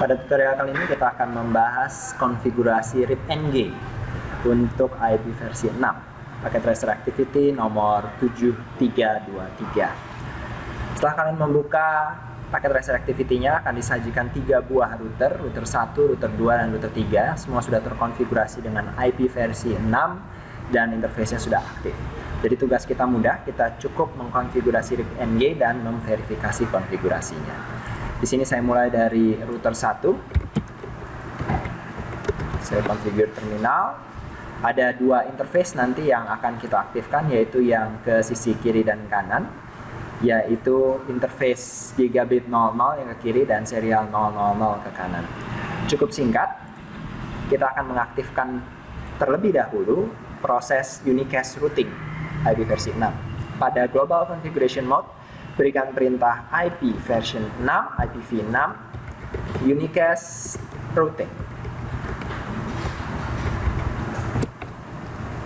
Pada tutorial kali ini kita akan membahas konfigurasi RIP-NG untuk IP versi 6 pakai tracer activity nomor 7323. Setelah kalian membuka paket tracer activity-nya, akan disajikan 3 buah router 1, router 2, dan router 3. Semua sudah terkonfigurasi dengan IP versi 6 dan interface-nya sudah aktif. Jadi tugas kita mudah, kita cukup mengkonfigurasi RIP-NG dan memverifikasi konfigurasinya. Di sini saya mulai dari router 1. Saya configure terminal. Ada 2 interface nanti yang akan kita aktifkan, yaitu yang ke sisi kiri dan kanan, yaitu interface gigabit 00 yang ke kiri dan serial 000 ke kanan. Cukup singkat, kita akan mengaktifkan terlebih dahulu proses unicast routing IP versi 6. Pada global configuration mode, berikan perintah IP version 6, IPv6, unicast routing.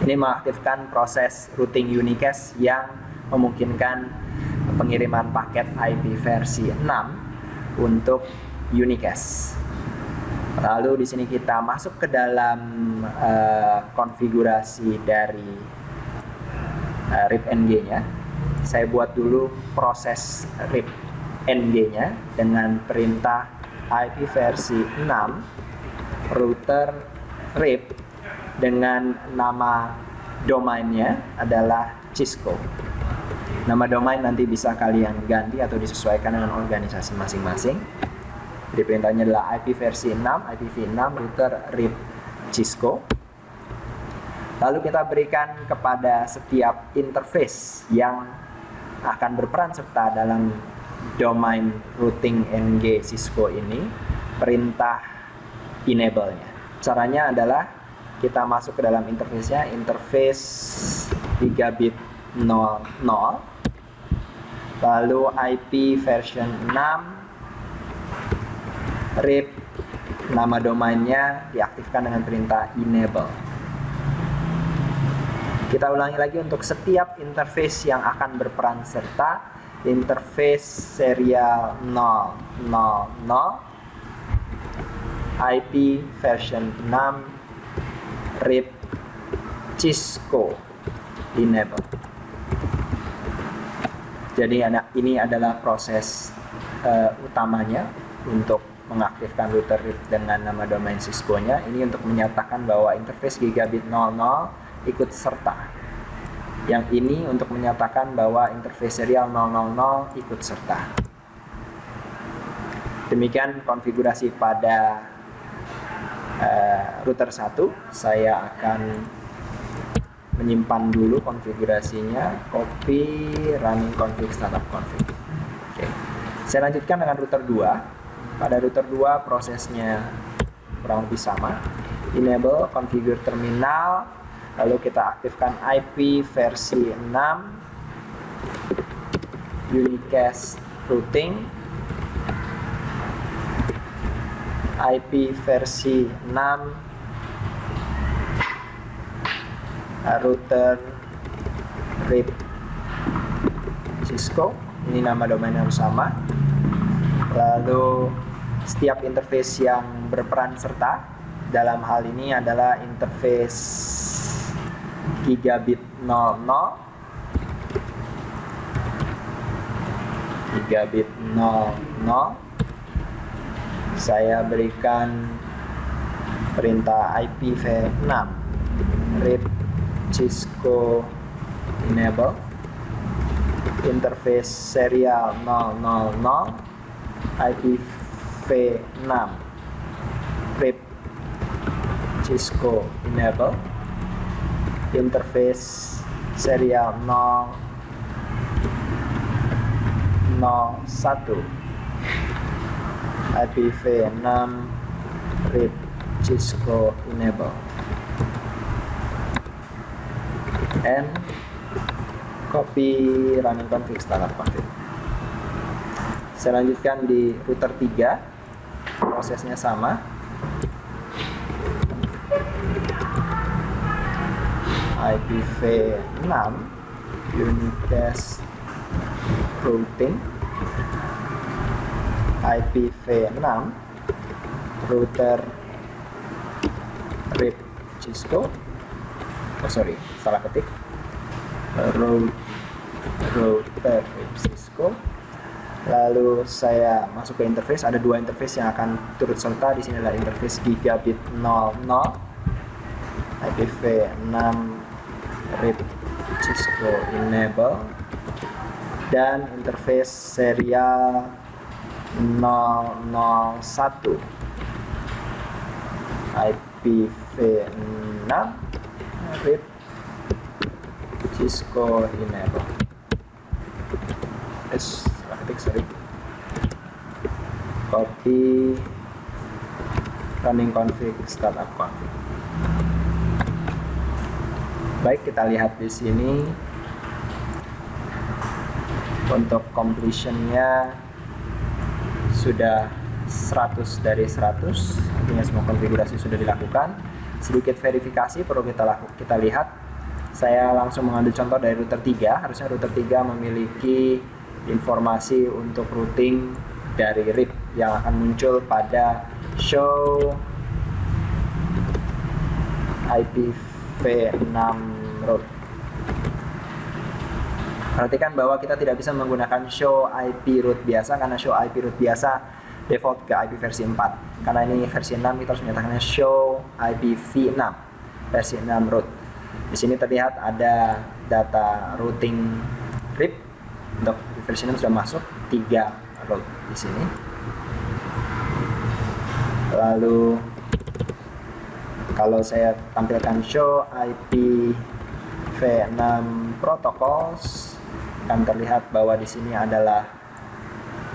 Ini mengaktifkan proses routing unicast yang memungkinkan pengiriman paket IP versi 6 untuk unicast. Lalu di sini kita masuk ke dalam konfigurasi dari RIP-NG-nya. Saya buat dulu proses RIP-NG-nya dengan perintah IP versi 6 router RIP dengan nama domainnya adalah Cisco. Nama domain nanti bisa kalian ganti atau disesuaikan dengan organisasi masing-masing. Jadi perintahnya adalah IP versi 6, IPv6 router RIP Cisco. Lalu kita berikan kepada setiap interface yang akan berperan serta dalam domain routing NG Cisco ini perintah enable-nya. Caranya adalah kita masuk ke dalam interface-nya, interface gigabit 00, lalu IP version 6, RIP, nama domainnya diaktifkan dengan perintah enable. Kita ulangi lagi untuk setiap interface yang akan berperan serta, interface serial 000, IP version 6, RIP Cisco enable. Jadi ini adalah proses utamanya untuk mengaktifkan router RIP dengan nama domain Cisco-nya. Ini untuk menyatakan bahwa interface gigabit 00 ikut serta. Yang ini untuk menyatakan bahwa interface serial 000 ikut serta. Demikian konfigurasi pada router 1. Saya akan menyimpan dulu konfigurasinya, copy, running config, startup config. Oke. Saya lanjutkan dengan router 2. Pada router 2 prosesnya kurang lebih sama. Enable, configure terminal, lalu kita aktifkan IP versi 6, unicast routing, IP versi 6, router RIP Cisco, ini nama domain yang sama. Lalu setiap interface yang berperan serta dalam hal ini adalah interface gigabit 00, gigabit 00. Saya berikan perintah IPv6 RIP Cisco enable, interface serial 000, IPv6 RIP Cisco enable, interface serial 001, IPv6 RIP Cisco enable, and copy, running config, startup config. Saya lanjutkan di router 3, prosesnya sama. IPv6 unicast routing, IPv6 router RIP Cisco, salah ketik, router RIP Cisco. Lalu saya masuk ke interface, ada dua interface yang akan turut serta. Di sini adalah interface gigabit 00 IPv6 RIP Cisco enable, dan interface serial 001 IPv6 RIP Cisco enable. Salah ketik, copy, running config, startup config. Baik, kita lihat di sini untuk completionnya sudah 100 dari 100, artinya semua konfigurasi sudah dilakukan. Sedikit verifikasi perlu kita lihat. Saya langsung mengambil contoh dari router 3. Harusnya router 3 memiliki informasi untuk routing dari RIP yang akan muncul pada show IPv6 route. Perhatikan bahwa kita tidak bisa menggunakan show IP route biasa, karena show IP route biasa default ke IP versi 4. Karena ini versi 6, kita harus menyatakannya show IPv6 versi 6 route. Di sini terlihat ada data routing RIP untuk versi 6 sudah masuk 3 route di sini. Lalu kalau saya tampilkan show IPv6 protocols, akan terlihat bahwa di sini adalah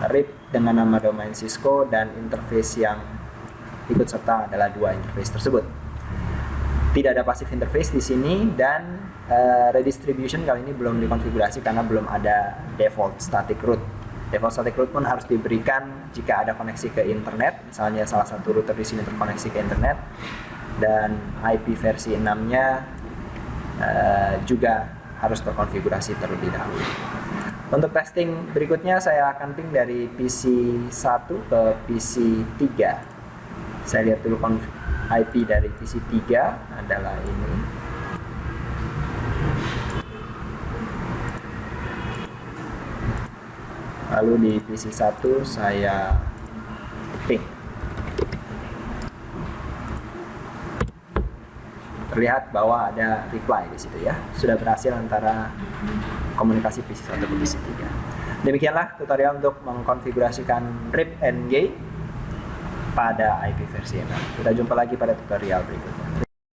RIP dengan nama domain Cisco, dan interface yang ikut serta adalah dua interface tersebut. Tidak ada passive interface di sini, dan redistribution kali ini belum dikonfigurasi karena belum ada default static route. Default static route pun harus diberikan jika ada koneksi ke internet, misalnya salah satu router di sini terkoneksi ke internet, dan IP versi 6-nya juga harus terkonfigurasi terlebih dahulu. Untuk testing berikutnya saya akan ping dari PC 1 ke PC 3. Saya lihat dulu IP dari PC 3 adalah ini. Lalu di PC 1 saya ping. Terlihat bahwa ada reply di situ ya. Sudah berhasil antara komunikasi PC 1 ke PC 3. Demikianlah tutorial untuk mengkonfigurasikan RIP NG pada IP versi 6. Kita jumpa lagi pada tutorial berikutnya.